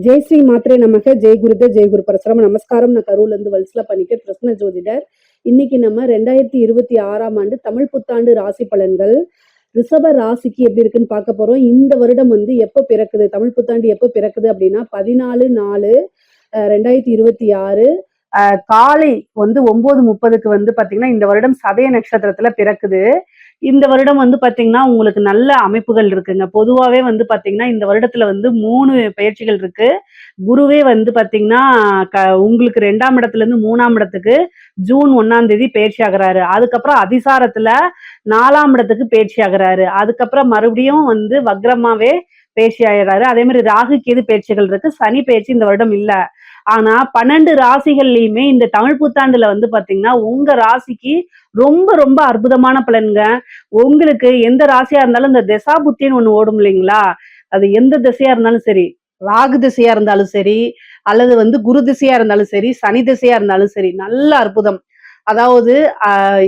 ஜெய் ஸ்ரீ மாத்திரை நமக, ஜெய் குருதே, ஜெய் குரு பரசுராம. நமஸ்காரம். நான் கரூர்ல இருந்து வல்சலா பண்ணிக்க பிரசன்ன ஜோதிடர். இன்னைக்கு நம்ம 2026 ஆண்டு தமிழ் புத்தாண்டு ராசி பலன்கள் ரிஷப ராசிக்கு எப்படி இருக்குன்னு பார்க்க போறோம். இந்த வருடம் எப்ப பிறக்குது, தமிழ் புத்தாண்டு எப்ப பிறக்குது அப்படின்னா 14/4/2026 காலை 9:30 பாத்தீங்கன்னா இந்த வருடம் சதய நட்சத்திரத்துல பிறக்குது. இந்த வருடம் பாத்தீங்கன்னா உங்களுக்கு நல்ல அமைப்புகள் இருக்குங்க. பொதுவாவே பாத்தீங்கன்னா இந்த வருடத்துல 3 பயிற்சிகள் இருக்கு. குருவே பாத்தீங்கன்னா உங்களுக்கு 2ஆம் இடத்துல இருந்து 3ஆம் இடத்துக்கு ஜூன் 1ஆம் தேதி பயிற்சி ஆகுறாரு. அதுக்கப்புறம் அதிசாரத்துல 4ஆம் இடத்துக்கு பயிற்சி ஆகுறாரு. அதுக்கப்புறம் மறுபடியும் வக்ரமாவே பயிற்சி ஆயிடுறாரு. அதே மாதிரி ராகு கேது பயிற்சிகள் இருக்கு. சனி பயிற்சி இந்த வருடம் இல்ல. ஆனா 12 ராசிகள்லயுமே இந்த தமிழ் புத்தாண்டுல பாத்தீங்கன்னா உங்க ராசிக்கு ரொம்ப ரொம்ப அற்புதமான பலன்க. உங்களுக்கு எந்த ராசியா இருந்தாலும் இந்த திசா புத்தின்னு ஒண்ணு ஓடும் இல்லைங்களா, அது எந்த திசையா இருந்தாலும் சரி, ராகு திசையா இருந்தாலும் சரி, அல்லது குரு திசையா இருந்தாலும் சரி, சனி திசையா இருந்தாலும் சரி, நல்ல அற்புதம். அதாவது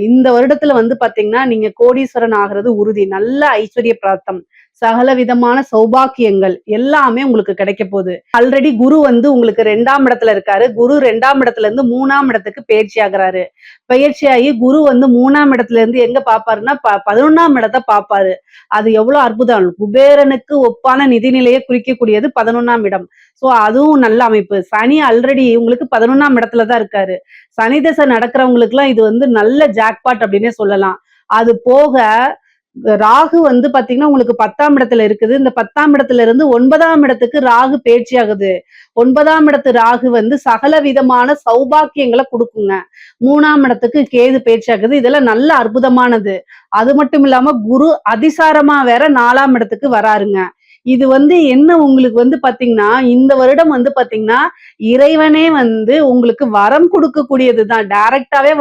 இந்த வருடத்துல பாத்தீங்கன்னா நீங்க கோடீஸ்வரன் ஆகிறது உறுதி. நல்ல ஐஸ்வர்ய பிராப்தம், சகல விதமான சௌபாக்கியங்கள் எல்லாமே உங்களுக்கு கிடைக்க போகுது. ஆல்ரெடி குரு உங்களுக்கு 2ஆம் இடத்துல இருக்காரு. குரு 2ஆம் இடத்துல இருந்து 3ஆம் இடத்துக்கு பயிற்சி ஆகுறாரு. பயிற்சியாகி குரு 3ஆம் இடத்துல இருந்து எங்க பாப்பாருன்னா 11ஆம் இடத்தை பாப்பாரு. அது எவ்வளவு அற்புதம். குபேரனுக்கு ஒப்பான நிதிநிலையை குறிக்கக்கூடியது 11ஆம் இடம். சோ அதுவும் நல்ல அமைப்பு. சனி ஆல்ரெடி உங்களுக்கு 11ஆம் இடத்துலதான் இருக்காரு. சனி தசை நடக்கிறவங்களுக்கு எல்லாம் இது நல்ல ஜாக்பாட் அப்படின்னே சொல்லலாம். அது போக ராகு பாத்தீங்கன்னா உங்களுக்கு 10ஆம் இடத்துல இருக்குது. இந்த 10ஆம் இடத்துல இருந்து 9ஆம் இடத்துக்கு ராகு பயிற்சி ஆகுது. 9ஆம் இடத்து ராகு சகல விதமான சௌபாக்கியங்களை கொடுக்குங்க. 3ஆம் இடத்துக்கு கேது பயிற்சி ஆகுது. இதெல்லாம் நல்ல அற்புதமானது. அது மட்டும் இல்லாம குரு அதிசாரமா வேற 4ஆம் இடத்துக்கு வராருங்க. இது என்ன உங்களுக்கு பாத்தீங்கன்னா இந்த வருடம் பாத்தீங்கன்னா இறைவனே உங்களுக்கு வரம் கொடுக்கக்கூடியதுதான். டைரக்டாவே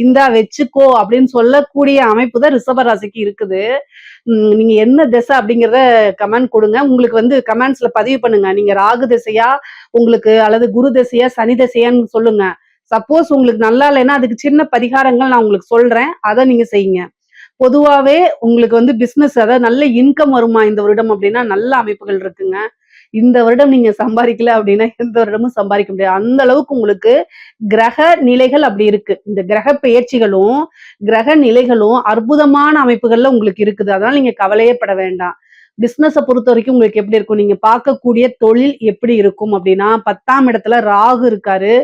இந்தா வச்சுக்கோ அப்படின்னு சொல்லக்கூடிய அமைப்பு தான் ரிஷபராசிக்கு இருக்குது. நீங்க என்ன திசை அப்படிங்கிறத கமெண்ட் கொடுங்க. உங்களுக்கு கமெண்ட்ஸ்ல பதிவு பண்ணுங்க. நீங்க ராகு திசையா உங்களுக்கு, அல்லது குரு திசையா, சனி திசையான்னு சொல்லுங்க. சப்போஸ் உங்களுக்கு நல்லா இல்லைன்னா அதுக்கு சின்ன பரிகாரங்கள் நான் உங்களுக்கு சொல்றேன், அதை நீங்க செய்யுங்க. பொதுவாவே உங்களுக்கு பிசினஸ், அதாவது நல்ல இன்கம் வருமா இந்த வருடம் அப்படின்னா நல்ல அமைப்புகள் இருக்குங்க. இந்த வருடம் நீங்க சம்பாதிக்கல அப்படின்னா எந்த வருடமும் சம்பாதிக்க முடியாது. அந்த அளவுக்கு உங்களுக்கு கிரக நிலைகள் அப்படி இருக்கு. இந்த கிரக பெயர்ச்சிகளும் கிரக நிலைகளும் அற்புதமான அமைப்புகள்ல உங்களுக்கு இருக்குது. அதனால நீங்க கவலையே பட வேண்டாம். பிசினஸ பொறுத்த வரைக்கும் உங்களுக்கு எப்படி இருக்கும், நீங்க பார்க்கக்கூடிய தொழில் எப்படி இருக்கும் அப்படின்னா 10ஆம் இடத்துல ராகு இருக்காரு.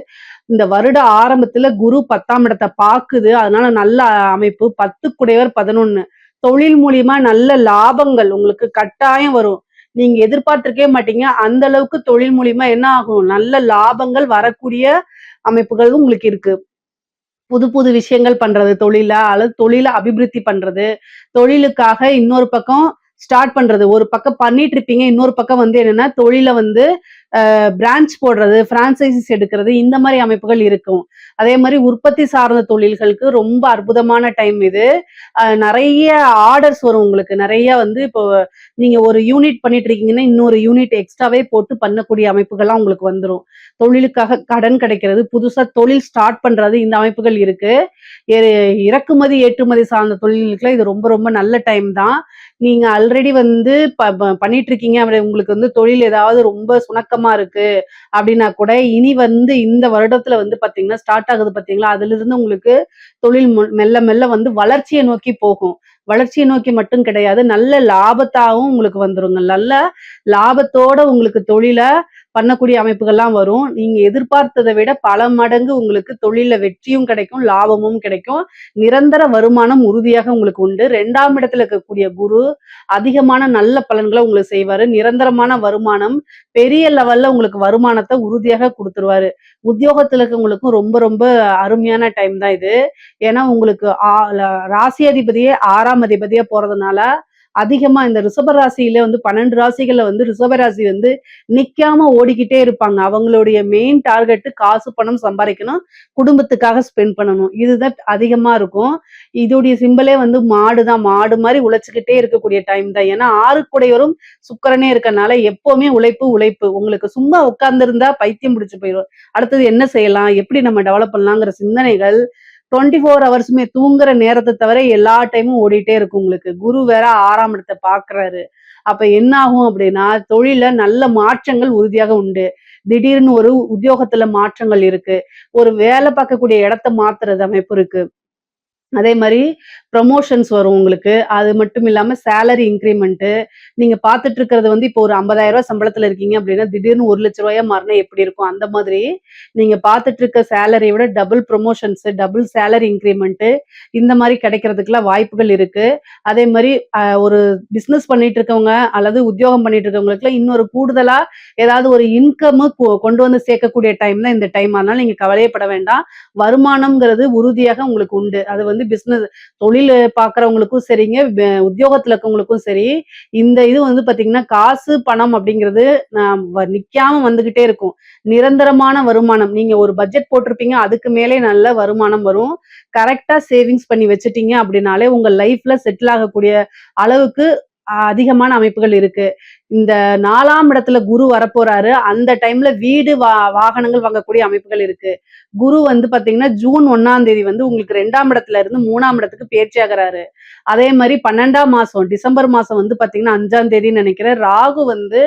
இந்த வருட ஆரம்பத்துல குரு 10ஆம் இடத்தை பாக்குது. அதனால நல்ல அமைப்பு. 10 குடையவர் 11. தொழில் மூலியமா நல்ல லாபங்கள் உங்களுக்கு கட்டாயம் வரும். நீங்க எதிர்பார்த்திருக்கவே மாட்டீங்க. அந்த அளவுக்கு தொழில் மூலியமா என்ன ஆகும், நல்ல லாபங்கள் வரக்கூடிய அமைப்புகள் உங்களுக்கு இருக்கு. புது புது விஷயங்கள் பண்றது தொழில, அல்லது தொழில அபிவிருத்தி பண்றது, தொழிலுக்காக இன்னொரு பக்கம் ஸ்டார்ட் பண்றது. ஒரு பக்கம் பண்ணிட்டு இருப்பீங்க, இன்னொரு பக்கம் என்னன்னா தொழில பிரான்ச் போடுறது, பிரான்சைசிஸ் எடுக்கிறது, இந்த மாதிரி அமைப்புகள் இருக்கும். அதே மாதிரி உற்பத்தி சார்ந்த தொழில்களுக்கு ரொம்ப அற்புதமான டைம் இது. நிறைய ஆர்டர்ஸ் வரும் உங்களுக்கு. நிறைய இப்போ நீங்க ஒரு யூனிட் பண்ணிட்டு இருக்கீங்கன்னா இன்னொரு யூனிட் எக்ஸ்ட்ராவே போட்டு பண்ணக்கூடிய அமைப்புகள்லாம் உங்களுக்கு வந்துடும். தொழிலுக்காக கடன் கிடைக்கிறது, புதுசா தொழில் ஸ்டார்ட் பண்றது, இந்த அமைப்புகள் இருக்கு. இறக்குமதி ஏற்றுமதி சார்ந்த தொழில்களுக்குலாம் இது ரொம்ப ரொம்ப நல்ல டைம் தான். நீங்க ஆல்ரெடி பண்ணிட்டு இருக்கீங்க, உங்களுக்கு தொழில் ஏதாவது ரொம்ப சுணக்கமா இருக்கு அப்படின்னா கூட இனி இந்த வருடத்துல பாத்தீங்கன்னா ஸ்டார்ட் ஆகுது பாத்தீங்களா, அதுல இருந்து உங்களுக்கு தொழில் மெல்ல மெல்ல வளர்ச்சியை நோக்கி போகும். வளர்ச்சியை நோக்கி மட்டும் கிடையாது, நல்ல லாபத்தாகவும் உங்களுக்கு வந்துருங்க. நல்ல லாபத்தோட உங்களுக்கு தொழில பண்ணக்கூடிய அமைப்புகள்லாம் வரும். நீங்க எதிர்பார்த்ததை விட பல மடங்கு உங்களுக்கு தொழில வெற்றியும் கிடைக்கும், லாபமும் கிடைக்கும். நிரந்தர வருமானம் உறுதியாக உங்களுக்கு உண்டு. 2ஆம் இடத்துல இருக்கக்கூடிய குரு அதிகமான நல்ல பலன்களை உங்களுக்கு செய்வாரு. நிரந்தரமான வருமானம், பெரிய லெவல்ல உங்களுக்கு வருமானத்தை உறுதியாக கொடுத்துருவாரு. உத்தியோகத்துல இருக்கவங்களுக்கும் ரொம்ப ரொம்ப அருமையான டைம் தான் இது. ஏன்னா உங்களுக்கு ராசி அதிபதியே 6ஆம் அதிபதியா போறதுனால அதிகமா இந்த ரிஷபராசியில 12 ராசிகள்ல ரிஷபராசி நிக்காம ஓடிக்கிட்டே இருப்பாங்க. அவங்களுடைய மெயின் டார்கெட் காசு பணம் சம்பாதிக்கணும், குடும்பத்துக்காக ஸ்பெண்ட் பண்ணணும். இதுதான் அதிகமா இருக்கும். இதோடைய சிம்பலே மாடுதான். மாடு மாதிரி உழைச்சுக்கிட்டே இருக்கக்கூடிய டைம் தான். ஏன்னா 6 கூடையவரும் சுக்கிரனே இருக்கனால எப்பவுமே உழைப்பு உழைப்பு. உங்களுக்கு சும்மா உட்கார்ந்து இருந்தா பைத்தியம் பிடிச்சு போயிடும். அடுத்தது என்ன செய்யலாம், எப்படி நம்ம டெவலப் பண்ணலாங்கிற சிந்தனைகள் 24 ஹவர்ஸுமே தூங்குற நேரத்தை தவிர எல்லா டைமும் ஓடிட்டே இருக்கும் உங்களுக்கு. குரு வேற 6ஆம் இடத்தை பாக்குறாரு. அப்ப என்ன ஆகும் அப்படின்னா தொழில நல்ல மாற்றங்கள் உறுதியாக உண்டு. திடீர்னு ஒரு உத்தியோகத்துல மாற்றங்கள் இருக்கு. ஒரு வேலை பார்க்கக்கூடிய இடத்த மாத்துறது அமைப்பு இருக்கு. அதே மாரி ப்ரமோஷன்ஸ் வரும் உங்களுக்கு. அது மட்டும் இல்லாம சேலரி இன்கிரிமென்ட்டு. நீங்க பார்த்துட்டு இருக்கிறது வந்து இப்போ ஒரு ரூ. 50,000 சம்பளத்துல இருக்கீங்க அப்டின்னா, திடீர்னு ரூ. 1,00,000 மாறுனா எப்படி இருக்கும்? அந்த மாதிரி நீங்க பார்த்துட்டு இருக்க சேலரிய விட டபுள் ப்ரமோஷன்ஸ், டபுள் சேலரி இன்கிரிமென்ட்டு இந்த மாரி கிடைக்கிறதுக்குலாம் வாய்ப்புகள் இருக்கு. அதே மாரி ஒரு பிசினஸ் பண்ணிட்டு இருக்கவங்க அல்லது உத்தியோகம் பண்ணிட்டு இருக்கவங்களுக்குலாம் இன்னொரு கூடுதலா ஏதாவது ஒரு இன்கம்மு கொண்டு வந்து சேர்க்கக்கூடிய டைம் தான் இந்த டைம். அதனால நீங்க கவலையே பட வேண்டாம். வருமானம்ங்கிறது உறுதியாக உங்களுக்கு உண்டு. அது வந்து பிசினஸ் தொழில் பார்க்குறவங்களுக்கும் சரிங்க, உத்தியோகத்துல இருக்கவங்களுக்கும் சரி, இந்த இது வந்து பார்த்தீங்கன்னா, காசு, பணம் அப்படிங்கிறது நிக்காம வந்துகிட்டே இருக்கும். நிரந்தரமான வருமானம். நீங்க ஒரு பட்ஜெட் போட்டிருப்பீங்க. அதுக்கு மேலே நல்ல வருமானம் வரும். கரெக்ட்டா சேவிங்ஸ் பண்ணி வச்சுட்டீங்க அப்படின்னாலே, உங்க லைஃப்ல செட்டில் ஆகக்கூடிய அளவுக்கு அதிகமான அமைப்புகள் இருக்கு. இந்த 4ஆம் இடத்துல குரு வரப்போறாரு. அந்த டைம்ல வீடு, வாகனங்கள் வாங்கக்கூடிய அமைப்புகள் இருக்கு. குரு வந்து பாத்தீங்கன்னா, ஜூன் 1ஆம் தேதி வந்து உங்களுக்கு 2ஆம் இடத்துல இருந்து 3ஆம் இடத்துக்கு பெயர்ச்சி ஆகுறாரு. அதே மாரி 12ஆம் மாசம் டிசம்பர் மாசம் வந்து பாத்தீங்கன்னா 5ஆம் தேதின்னு நெனைக்கிறேன். ராகு வந்து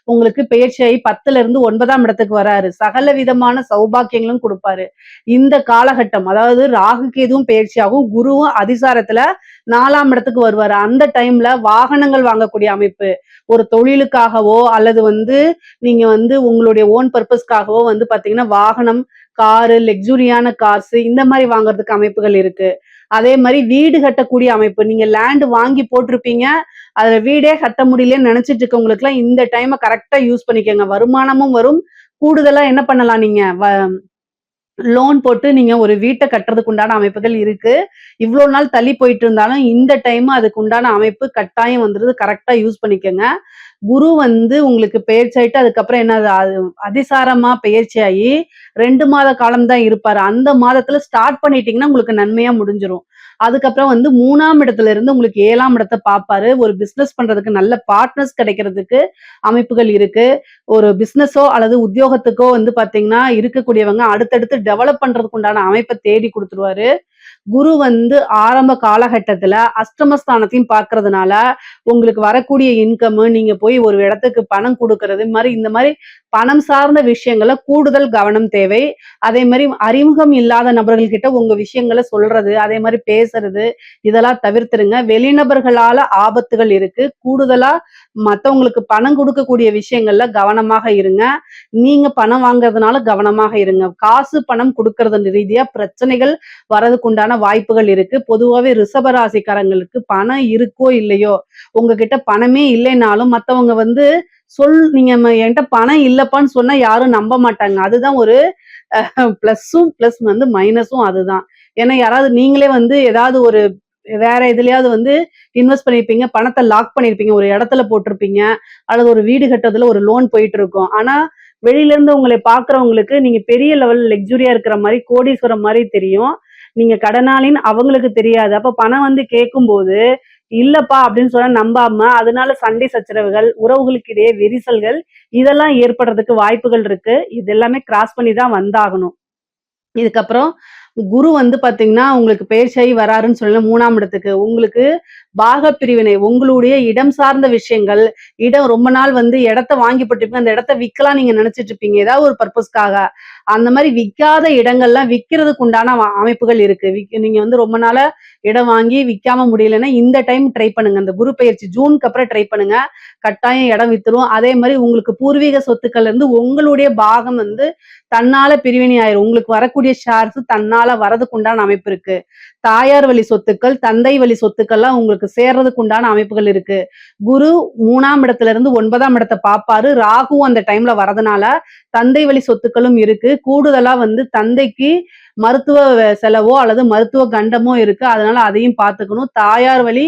உங்களுக்கு பெயர்ச்சியாகி 10ல இருந்து 9ஆம் இடத்துக்கு வராரு. சகல விதமான சௌபாக்கியங்களும் குடுப்பாரு. இந்த காலகட்டம் அதாவது ராகு கேதுவும் பெயர்ச்சியாகும். குருவும் அதிசாரத்துல 4ஆம் இடத்துக்கு வருவாரு. அந்த டைம்ல வாகனங்கள் வாங்கக்கூடிய அமைப்பு. ஒரு தொழிலுக்காகவோ அல்லது வந்து நீங்க வந்து உங்களுடைய ஓன் பர்ப்பஸ்க்காகவோ வந்து பாத்தீங்கன்னா வாகனம், காரு, லக்ஸூரியான கார்ஸ் இந்த மாரி வாங்குறதுக்கு அமைப்புகள் இருக்கு. அதே மாரி வீடு கட்டக்கூடிய அமைப்பு. நீங்க லேண்ட் வாங்கி போட்டிருப்பீங்க. அதுல வீடே கட்ட முடியலன்னு நினைச்சிட்டு இருக்கவங்களுக்குலாம் இந்த டைம கரெக்ட்டா யூஸ் பண்ணிக்கங்க. வருமானமும் வரும். கூடுதலா என்ன பண்ணலாம் நீங்க? லோன் போட்டு நீங்க ஒரு வீட்ட கட்டுறதுக்கு உண்டான அமைப்புகள் இருக்கு. இவ்ளோ நாள் தள்ளி போயிட்டு இருந்தாலும், இந்த டைம் அதுக்கு உண்டான அமைப்பு கட்டாயம் வந்துருது. கரெக்ட்டா யூஸ் பண்ணிக்கங்க. குரு வந்து உங்களுக்கு பெயர்ச்சியாயிட்டு அதுக்கப்புறம் என்னது அதிசாரமா பெயர்ச்சியாயி 2 மாத காலம் தான் இருப்பாரு. அந்த மாதத்துல ஸ்டார்ட் பண்ணிட்டீங்கன்னா உங்களுக்கு நன்மையா முடிஞ்சிரும். அதுக்கப்புறம் வந்து 3ஆம் இடத்துல இருந்து உங்களுக்கு 7ஆம் இடத்த பார்ப்பாரு. ஒரு பிசினஸ் பண்றதுக்கு நல்ல பார்ட்னர்ஸ் கிடைக்கிறதுக்கு அமைப்புகள் இருக்கு. ஒரு பிசினஸோ அல்லது உத்தியோகத்துக்கோ வந்து பார்த்தீங்கன்னா, இருக்கக்கூடியவங்க அடுத்தடுத்து டெவலப் பண்றதுக்கு உண்டான அமைப்ப தேடி குடுத்துருவாரு. குரு வந்து ஆரம்ப காலகட்டத்துல அஷ்டமஸ்தானத்தையும் பார்க்கறதுனால, உங்களுக்கு வரக்கூடிய இன்கம் நீங்க போய் ஒரு இடத்துக்கு பணம் குடுக்கறது இந்த மாரி பணம் சார்ந்த விஷயங்கள்ல கூடுதல் கவனம் தேவை. அதே மாரி அறிமுகம் இல்லாத நபர்கள் கிட்ட உங்க விஷயங்கள சொல்றது, அதே மாரி பேசுறது இதெல்லாம் தவிர்த்துருங்க. வெளிநபர்களால ஆபத்துகள் இருக்கு. கூடுதலா மத்தவங்களுக்கு பணம் குடுக்கக்கூடிய விஷயங்கள்ல கவனமாக இருங்க. நீங்க பணம் வாங்குறதுனால கவனமாக இருங்க. காசு, பணம் குடுக்கறது ரீதியா பிரச்சனைகள் வரதுக்கு உண்டான வாய்ப்புகள் இருக்கு. பொதுவாவே ரிஷப ராசிக்காரங்களுக்கு பணம் இருக்கோ இல்லையோ, உங்ககிட்ட பணமே இல்லைனாலும் மத்தவங்க வந்து நீங்க என்கிட்ட பணம் இல்லப்பான்னு சொன்னா யாரும் நம்ப மாட்டாங்க. அதுதான் ஒரு பிளஸ் வந்து மைனஸும் அதுதான். ஏன்னா யாராவது நீங்களே வந்து ஏதாவது ஒரு வேற எதுலயாவது வந்து இன்வெஸ்ட் பண்ணியிருப்பீங்க. பணத்த லாக் பண்ணியிருப்பீங்க. ஒரு இடத்துல போட்டிருப்பீங்க. அல்லது ஒரு வீடு கட்டுறதுல ஒரு லோன் போயிட்டு இருக்கும். ஆனா வெளியில இருந்து உங்களை பார்க்கிறவங்களுக்கு நீங்க பெரிய லெவல் லக்ஸூரியா இருக்கிற மாரி, கோடீஸ்வரம் மாரி தெரியும். நீங்க கடனாளின்னு அவங்களுக்கு தெரியாது. அப்ப பணம் வந்து கேட்கும்போது, இல்லப்பா அப்படின்னு சொன்னா நம்பாம, அதனால சண்டை சச்சரவுகள், உறவுகளுக்கு இடையே விரிசல்கள் இதெல்லாம் ஏற்படுறதுக்கு வாய்ப்புகள் இருக்கு. இது எல்லாமே கிராஸ் பண்ணி தான் வந்தாகணும். இதுக்கப்புறம் குரு வந்து பாத்தீங்கன்னா, உங்களுக்கு பெயர்ச்சியாகி வராருன்னு சொல்லலாம் 3ஆம் இடத்துக்கு. உங்களுக்கு பாகப் பிரிவினை, உங்களுடைய இடம் சார்ந்த விஷயங்கள், இடம் ரொம்ப நாள் வந்து இடத்த வாங்கி போட்டிருப்பீங்க. அந்த இடத்த விக்கலாம் நீங்க நினைச்சிட்டு இருப்பீங்க. ஏதாவது ஒரு பர்ப்பஸ்க்காக. அந்த மாரி விக்காத இடங்கள்லாம் விக்கிறதுக்கு உண்டான அமைப்புகள் இருக்கு. நீங்க வந்து ரொம்ப நாளா இடம் வாங்கி விக்காம முடியலன்னா, இந்த டைம் ட்ரை பண்ணுங்க. இந்த குரு பெயர்ச்சி ஜூனுக்கு அப்புறம் ட்ரை பண்ணுங்க. கட்டாயம் இடம் வித்துரும். அதே மாரி உங்களுக்கு பூர்வீக சொத்துக்கள்ல இருந்து உங்களுடைய பாகம் வந்து தன்னால பிரிவினை ஆயிரும். உங்களுக்கு வரக்கூடிய ஷேர்ஸ் தன்னால வரதுக்கு உண்டான அமைப்பு இருக்கு. தாயார் வழி சொத்துக்கள், தந்தை வழி சொத்துக்கள்லாம் உங்களுக்கு சேர்றதுக்கு உண்டான அமைப்புகள் இருக்கு. குரு 3ஆம் இடத்துல இருந்து 9ஆம் இடத்த பார்ப்பாரு. ராகுவும் அந்த டைம்ல வரதுனால தந்தை வழி சொத்துக்களும் இருக்கு. கூடுதலா வந்து தந்தைக்கு மருத்துவ செலவோ அல்லது மருத்துவ கண்டமோ இருக்கு. அதனால அதையும் பார்த்துக்கணும். தாயார் வழி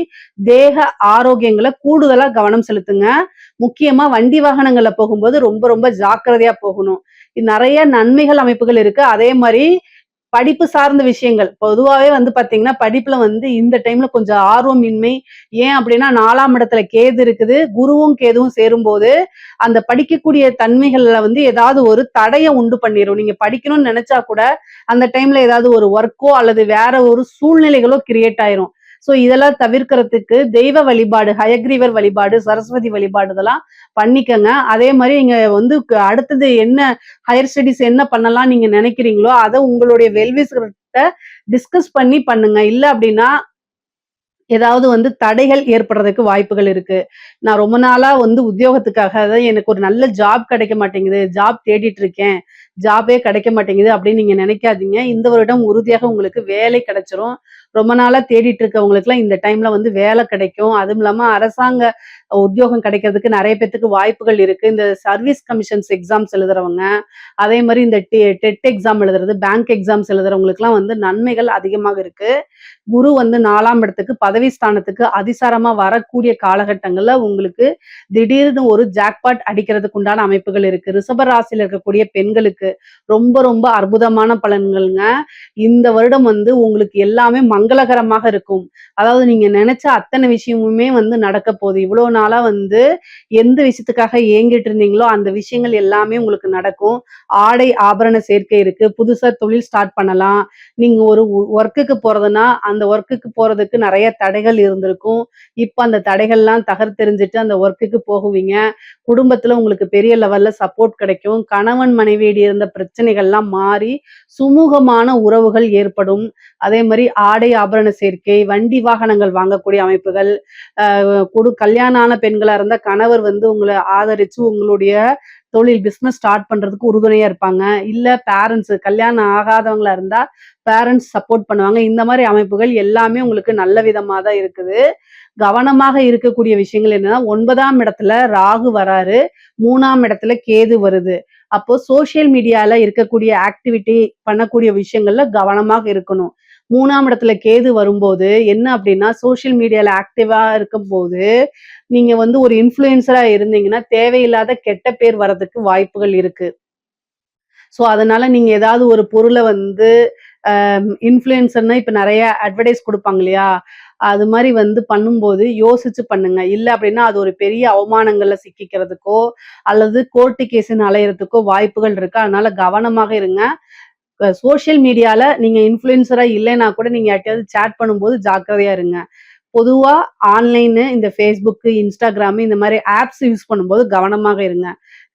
தேக ஆரோக்கியங்கள கூடுதலா கவனம் செலுத்துங்க. முக்கியமா வண்டி வாகனங்கள்ல போகும்போது ரொம்ப ரொம்ப ஜாக்கிரதையா போகணும். நெறைய நன்மைகள் அமைப்புகள் இருக்கு. அதே மாரி படிப்பு சார்ந்த விஷயங்கள். பொதுவாவே வந்து பார்த்தீங்கன்னா, படிப்புல வந்து இந்த டைம்ல கொஞ்சம் ஆர்வமின்மை. ஏன் அப்டின்னா 4ஆம் இடத்துல கேது இருக்குது. குருவும் கேதுவும் சேரும்போது, அந்த படிக்கக்கூடிய தன்மைகள்ல வந்து ஏதாவது ஒரு தடைய உண்டு பண்ணிரும். நீங்க படிக்கணும்னு நெனச்சா கூட, அந்த டைம்ல ஏதாவது ஒரு ஒர்க்கோ அல்லது வேற ஒரு சூழ்நிலைகளோ கிரியேட் ஆயிரும். ஸோ இதெல்லாம் தவிர்க்கிறதுக்கு தெய்வ வழிபாடு, ஹயக்ரீவர் வழிபாடு, சரஸ்வதி வழிபாடு இதெல்லாம் பண்ணிக்கங்க. அதே மாதிரி நீங்க வந்து அடுத்தது என்ன ஹையர் ஸ்டடீஸ் என்ன பண்ணலாம் நீங்க நினைக்கிறீங்களோ அதை உங்களுடைய வெல்விஸ்கிட்ட டிஸ்கஸ் பண்ணி பண்ணுங்க. இல்ல அப்படின்னா ஏதாவது வந்து தடைகள் ஏற்படுறதுக்கு வாய்ப்புகள் இருக்கு. நான் ரொம்ப நாளா வந்து உத்தியோகத்துக்காக, அதாவது எனக்கு ஒரு நல்ல ஜாப் கிடைக்க மாட்டேங்குது, ஜாப் தேடிட்டு இருக்கேன், ஜாபே கிடைக்க மாட்டேங்குது அப்படின்னு நீங்க நினைக்காதீங்க. இந்த வருடம் உறுதியாக உங்களுக்கு வேலை கிடைச்சிரும். ரொம்ப நாளா தேடிட்டு இருக்கவங்களுக்குலாம் இந்த டைம்ல வந்து வேலை கிடைக்கும். அதுவும் இல்லாம அரசாங்க உத்தியோகம் கிடைக்கிறதுக்கு நெறைய பேத்துக்கு வாய்ப்புகள் இருக்கு. இந்த சர்வீஸ் கமிஷன்ஸ் எக்ஸாம்ஸ் எழுதுறவங்க, அதே மாரி இந்த டெட் எக்ஸாம் எழுதுறது, பேங்க் எக்ஸாம்ஸ் எழுதுறவங்களுக்குலாம் வந்து நன்மைகள் அதிகமாக இருக்கு. குரு வந்து 4ஆம் இடத்துக்கு பதவி ஸ்தானத்துக்கு அதிசாரமா வரக்கூடிய காலகட்டங்கள்ல உங்களுக்கு திடீர்னு ஒரு ஜாக்பாட் அடிக்கிறதுக்கு உண்டான அமைப்புகள் இருக்கு. ரிஷப ராசியில இருக்கக்கூடிய பெண்களுக்கு ரொம்ப ரொம்ப அற்புதமான பலன்கள்ங்க. இந்த வருடம் வந்து உங்களுக்கு எல்லாமே மங்களகரமாக இருக்கும். அதாவது நீங்க நினைச்ச அத்தனை விஷயமுமே வந்து நடக்க போகுது. இவ்வளவு நாளா வந்து எந்த விஷயத்துக்காக ஏங்கிட்டு இருந்தீங்களோ அந்த விஷயங்கள் எல்லாமே உங்களுக்கு நடக்கும். ஆடை ஆபரண சேர்க்கை இருக்கு. புதுசா தொழில் ஸ்டார்ட் பண்ணலாம். நீங்க ஒரு ஒர்க்குக்கு போறதுன்னா அந்த ஒர்க்குக்கு போறதுக்கு நிறைய தடைகள் இருந்திருக்கும். இப்ப அந்த தடைகள்லாம் தகர்த்தெறிஞ்சிட்டு அந்த ஒர்க்குக்கு போகுவீங்க. குடும்பத்துல உங்களுக்கு பெரிய லெவல்ல சப்போர்ட் கிடைக்கும். கணவன் மனைவியிடையே இருந்த பிரச்சனைகள்லாம் மாறி சுமூகமான உறவுகள் ஏற்படும். அதே மாதிரி ஆடை ஆபரண சேர்க்கை, வண்டி வாகனங்கள் வாங்கக்கூடிய அமைப்புகள், கல்யாணம் ஆன பெண்களா இருந்தா கணவர் வந்து உங்களை ஆதரிச்சு உங்களுடைய தொழில் பிசினஸ் ஸ்டார்ட் பண்றதுக்கு உறுதுணையா இருப்பாங்க. இல்ல பேரண்ட்ஸ் கல்யாணம் ஆகாதவங்களா இருந்தா பேரண்ட்ஸ் சப்போர்ட் பண்ணுவாங்க. இந்த மாதிரி அமைப்புகள் எல்லாமே உங்களுக்கு நல்ல விதமா தான் இருக்குது. கவனமாக இருக்கக்கூடிய விஷயங்கள் என்னன்னா 9ஆம் இடத்துல ராகு வராரு, 3ஆம் இடத்துல கேது வருது. அப்போ சோசியல் மீடியால இருக்கக்கூடிய ஆக்டிவிட்டி பண்ணக்கூடிய விஷயங்கள்ல கவனமாக இருக்கணும். 3ஆம் இடத்துல கேது வரும்போது என்ன அப்படின்னா சோசியல் மீடியால ஆக்டிவா இருக்கும்போது நீங்க வந்து ஒரு இன்ஃப்ளூயன்சரா இருந்தீங்கன்னா தேவையில்லாத கெட்ட பேர் வர்றதுக்கு வாய்ப்புகள் இருக்கு. ஸோ அதனால நீங்க ஏதாவது ஒரு பொருளை வந்து இன்ஃப்ளூயன்சர்னா இப்ப நிறைய அட்வர்டைஸ் கொடுப்பாங்க இல்லையா? அது மாதிரி வந்து பண்ணும்போது யோசிச்சு பண்ணுங்க. இல்ல அப்படின்னா அது ஒரு பெரிய அவமானங்கள்ல சிக்கிக்கிறதுக்கோ அல்லது கோர்ட்டு கேஸ்ன்னு அலையறதுக்கோ வாய்ப்புகள் இருக்கு. அதனால கவனமாக இருங்க. சோசியல் மீடியால நீங்க இன்ஃப்ளூயன்சரா இல்லைன்னா கூட நீங்க யார்ட்டயாவது சேட் பண்ணும்போது ஜாக்கிரதையா இருங்க. பொதுவா ஆன்லைனு இந்த Facebook, Instagram இந்த மாதிரி ஆப்ஸ் யூஸ் பண்ணும்போது கவனமாக இருங்க.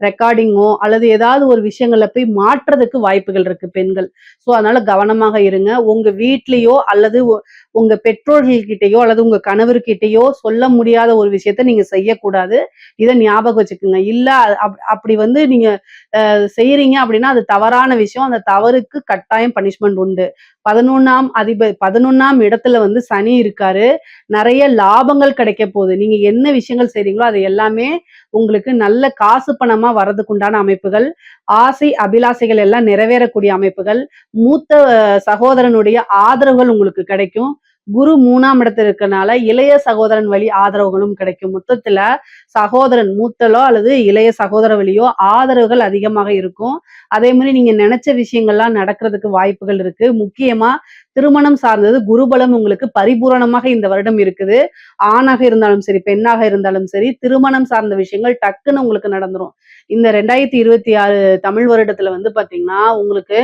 ரெக்கார்டிங்கோ அல்லது ஏதாவது ஒரு விஷயங்கள்ல போய் மாற்றுறதுக்கு வாய்ப்புகள் இருக்கு பெண்கள். ஸோ அதனால கவனமாக இருங்க. உங்க வீட்லயோ அல்லது உங்க பெற்றோர்கள் கிட்டயோ அல்லது உங்க கணவர்கிட்டயோ சொல்ல முடியாத ஒரு விஷயத்த நீங்க செய்யக்கூடாது. இத ஞாபகம் வச்சுக்கோங்க. இல்ல அப்படி வந்து நீங்க செய்யறீங்க அப்படின்னா அது தவறான விஷயம். அந்த தவறுக்கு கட்டாயம் பனிஷ்மெண்ட் உண்டு. 11ஆம் இடத்துல வந்து சனி இருக்காரு. நிறைய லாபங்கள் கிடைக்க போகுது. நீங்க என்ன விஷயங்கள் செய்றீங்களோ அது எல்லாமே உங்களுக்கு நல்ல காசு பணமா வர்றதுக்கு உண்டான அமைப்புகள், ஆசை அபிலாசைகள் எல்லாம் நிறைவேறக்கூடிய அமைப்புகள், மூத்த சகோதரனுடைய ஆதரவுகள் உங்களுக்கு கிடைக்கும். குரு 3ஆம் இடத்துல இருக்கனால இளைய சகோதரன் வழி ஆதரவுகளும் கிடைக்கும். மொத்தத்துல சகோதரன் மூத்தலோ அல்லது இளைய சகோதர வழியோ ஆதரவுகள் அதிகமாக இருக்கும். அதே மாதிரி நீங்க நினைச்ச விஷயங்கள்லாம் நடக்கிறதுக்கு வாய்ப்புகள் இருக்கு. முக்கியமா திருமணம் சார்ந்தது குருபலம் உங்களுக்கு பரிபூரணமாக இந்த வருடம் இருக்குது. ஆணாக இருந்தாலும் சரி, பெண்ணாக இருந்தாலும் சரி, திருமணம் சார்ந்த விஷயங்கள் டக்குன்னு உங்களுக்கு நடந்துரும். இந்த 2026 தமிழ் வருடத்துல வந்து பாத்தீங்கன்னா உங்களுக்கு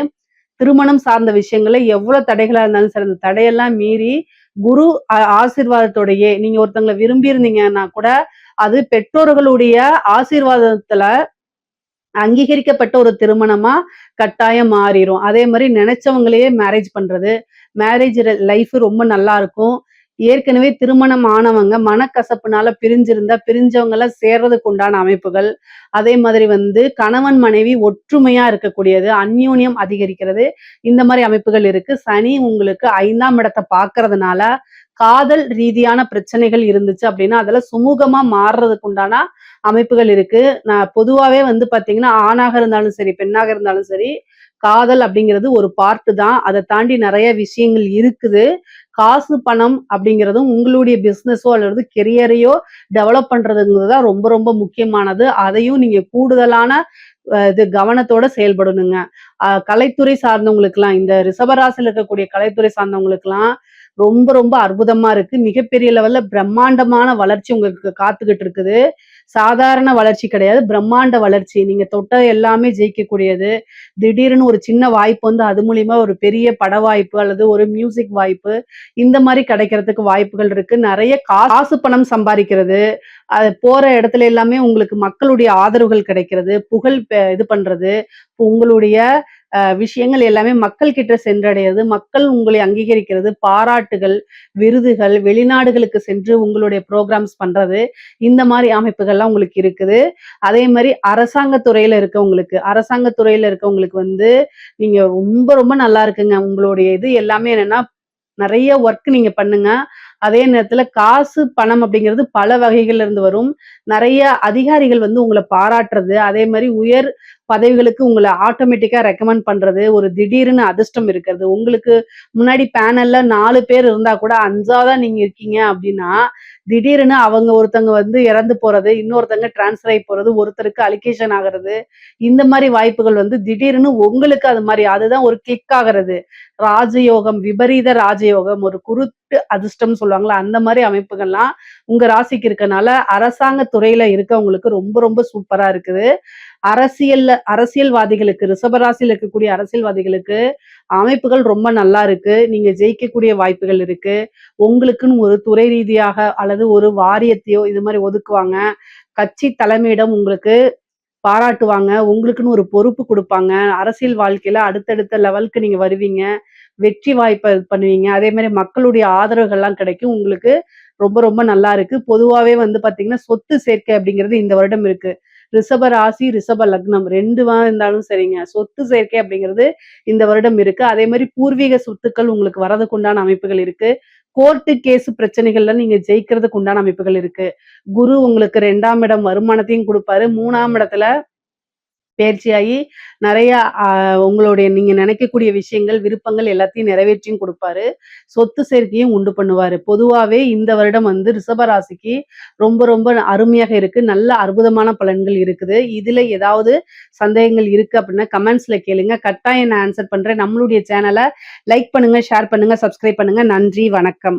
திருமணம் சார்ந்த விஷயங்கள்ல எவ்வளவு தடைகளா இருந்தாலும் சரி, அந்த தடையெல்லாம் மீறி குரு ஆசீர்வாதத்தோடையே நீங்க ஒருத்தங்களை விரும்பி இருந்தீங்கன்னா கூட அது பெற்றோர்களுடைய ஆசீர்வாதத்துல அங்கீகரிக்கப்பட்ட ஒரு திருமணமா கட்டாயம் மாறிரும். அதே மாதிரி நினைச்சவங்களையே மேரேஜ் பண்றது, மேரேஜ் லைஃப் ரொம்ப நல்லா இருக்கும். ஏற்கனவே திருமணம் ஆனவங்க மனக்கசப்புனால பிரிஞ்சிருந்தா பிரிஞ்சவங்க எல்லாம் சேர்றதுக்கு உண்டான அமைப்புகள். அதே மாதிரி வந்து கணவன் மனைவி ஒற்றுமையா இருக்கக்கூடியது, அந்யோன்யம் அதிகரிக்கிறது. இந்த மாதிரி அமைப்புகள் இருக்கு. சனி உங்களுக்கு 5ஆம் இடத்தை பார்க்கறதுனால காதல் ரீதியான பிரச்சனைகள் இருந்துச்சு அப்படின்னா அதெல்லாம் சுமூகமா மாறுறதுக்கு உண்டான அமைப்புகள் இருக்கு. நான் பொதுவாவே வந்து பாத்தீங்கன்னா ஆணாக இருந்தாலும் சரி, பெண்ணாக இருந்தாலும் சரி, காதல் அப்படிங்கிறது ஒரு பார்ட்டு தான். அதை தாண்டி நிறைய விஷயங்கள் இருக்குது. காசு பணம் அப்படிங்கிறதும் உங்களுடைய பிசினஸோ அல்லது கெரியரையோ டெவலப் பண்றதுங்கிறது தான் ரொம்ப ரொம்ப முக்கியமானது. அதையும் நீங்க கூடுதலான இது கவனத்தோட செயல்படணுங்க. கலைத்துறை சார்ந்தவங்களுக்குலாம் இந்த ரிஷபராசியில் இருக்கக்கூடிய கலைத்துறை சார்ந்தவங்களுக்குலாம் ரொம்ப ரொம்ப அற்புதமா இருக்கு. மிகப்பெரிய லெவல்ல பிரம்மாண்டமான வளர்ச்சி உங்களுக்கு காத்துக்கிட்டு இருக்குது. சாதாரண வளர்ச்சி கிடையாது. பிரம்மாண்ட வளர்ச்சி. நீங்க தொட்ட எல்லாமே ஜெயிக்கக்கூடியது. திடீர்னு ஒரு சின்ன வாய்ப்பு வந்து அது மூலியமா ஒரு பெரிய பட வாய்ப்பு அல்லது ஒரு மியூசிக் வாய்ப்பு, இந்த மாரி கிடைக்கிறதுக்கு வாய்ப்புகள் இருக்கு. நெறைய காசு பணம் சம்பாரிக்கிறது. அது போற இடத்துல எல்லாமே உங்களுக்கு மக்களுடைய ஆதரவுகள் கிடைக்கிறது. புகழ் இது பண்றது. உங்களுடைய விஷயங்கள் எல்லாமே மக்கள் கிட்ட சென்றடையது. மக்கள் உங்களை அங்கீகரிக்கிறது. பாராட்டுகள், விருதுகள், வெளிநாடுகளுக்கு சென்று உங்களுடைய புரோகிராம்ஸ் பண்றது. இந்த மாரி அமைப்புகள்லாம் உங்களுக்கு இருக்குது. அதே மாரி அரசாங்க துறையில இருக்கவங்களுக்கு வந்து, நீங்க ரொம்ப ரொம்ப நல்லா இருக்குங்க. உங்களுடைய இது எல்லாமே என்னன்னா, நெறைய ஒர்க் நீங்க பண்ணுங்க. அதே நேரத்துல காசு, பணம் அப்படிங்கிறது பல வகைகள்ல இருந்து வரும். நெறைய அதிகாரிகள் வந்து உங்கள பாராட்டுறது, அதே மாரி உயர் பதவிகளுக்கு உங்கள ஆட்டோமேட்டிக்கா ரெக்கமெண்ட் பண்றது, ஒரு திடீர்னு அதிர்ஷ்டம் இருக்கிறது. உங்களுக்கு முன்னாடி பேனல்ல 4 பேர் இருந்தா கூட 5ஆவதா நீங்க இருக்கீங்க அப்படின்னா, திடீர்னு அவங்க ஒருத்தங்க வந்து இறந்து போறது, இன்னொருத்தங்க ட்ரான்ஸ்ஃபர் ஆயி போறது, ஒருத்தருக்கு அலிகேஷன் ஆகுறது, இந்த மாரி வாய்ப்புகள் வந்து திடீர்னு உங்களுக்கு அது மாரி அதுதான் ஒரு கிளிக் ஆகுறது. ராஜயோகம், விபரீத ராஜயோகம், ஒரு குருட்டு அதிர்ஷ்டம்னு சொல்லுவாங்கல்ல, அந்த மாரி அமைப்புகள்லாம் உங்க ராசிக்கு இருக்கனால, அரசாங்க துறையில இருக்கவங்களுக்கு ரொம்ப ரொம்ப சூப்பரா இருக்குது. அரசியல்வாதிகளுக்கு ரிஷபராசியில இருக்கக்கூடிய அரசியல்வாதிகளுக்கு அமைப்புகள் ரொம்ப நல்லா இருக்கு. நீங்க ஜெயிக்கக்கூடிய வாய்ப்புகள் இருக்கு. உங்களுக்குன்னு ஒரு துறை ரீதியாக அல்லது ஒரு வாரியத்தையோ இது மாரி ஒதுக்குவாங்க. கட்சி தலைமையிடம் உங்களுக்கு பாராட்டுவாங்க. உங்களுக்குன்னு ஒரு பொறுப்பு குடுப்பாங்க. அரசியல் வாழ்க்கையில அடுத்தடுத்த லெவலுக்கு நீங்க வருவீங்க. வெற்றி வாய்ப்ப இது பண்ணுவீங்க. அதே மாரி மக்களுடைய ஆதரவுகள்லாம் கிடைக்கும். உங்களுக்கு ரொம்ப ரொம்ப நல்லா இருக்கு. பொதுவாவே வந்து பார்த்தீங்கன்னா, சொத்து சேர்க்கை அப்படிங்கிறது இந்த வருடம் இருக்கு. ரிஷப ராசி, ரிஷப லக்னம் 2வா இருந்தாலும் சரிங்க. சொத்து சேர்க்கை அப்படிங்கிறது இந்த வருடம் இருக்கு. அதே மாரி பூர்வீக சொத்துக்கள் உங்களுக்கு வரதுக்கு உண்டான அமைப்புகள் இருக்கு. கோர்ட்டு கேஸ் பிரச்சனைகள்ல நீங்க ஜெயிக்கிறதுக்கு உண்டான அமைப்புகள் இருக்கு. குரு உங்களுக்கு 2ஆம் இடம் வருமானத்தையும் குடுப்பாரு. 3ஆம் இடத்துல பயிற்சியாகி நெறைய உங்களுடைய நீங்க நினைக்கக்கூடிய விஷயங்கள், விருப்பங்கள் எல்லாத்தையும் நிறைவேற்றியும் குடுப்பாரு. சொத்து சேர்க்கையும் உண்டு பண்ணுவாரு. பொதுவாவே இந்த வருடம் வந்து ரிஷப ராசிக்கு ரொம்ப ரொம்ப அருமையாக இருக்கு. நல்ல அற்புதமான பலன்கள் இருக்குது. இதுல ஏதாவது சந்தேகங்கள் இருக்கு அப்படின்னா கமெண்ட்ஸ்ல கேளுங்க. கட்டாயம் நான் ஆன்சர் பண்றேன். நம்மளுடைய சேனல லைக் பண்ணுங்க, ஷேர் பண்ணுங்க, சப்ஸ்கிரைப் பண்ணுங்க. நன்றி, வணக்கம்.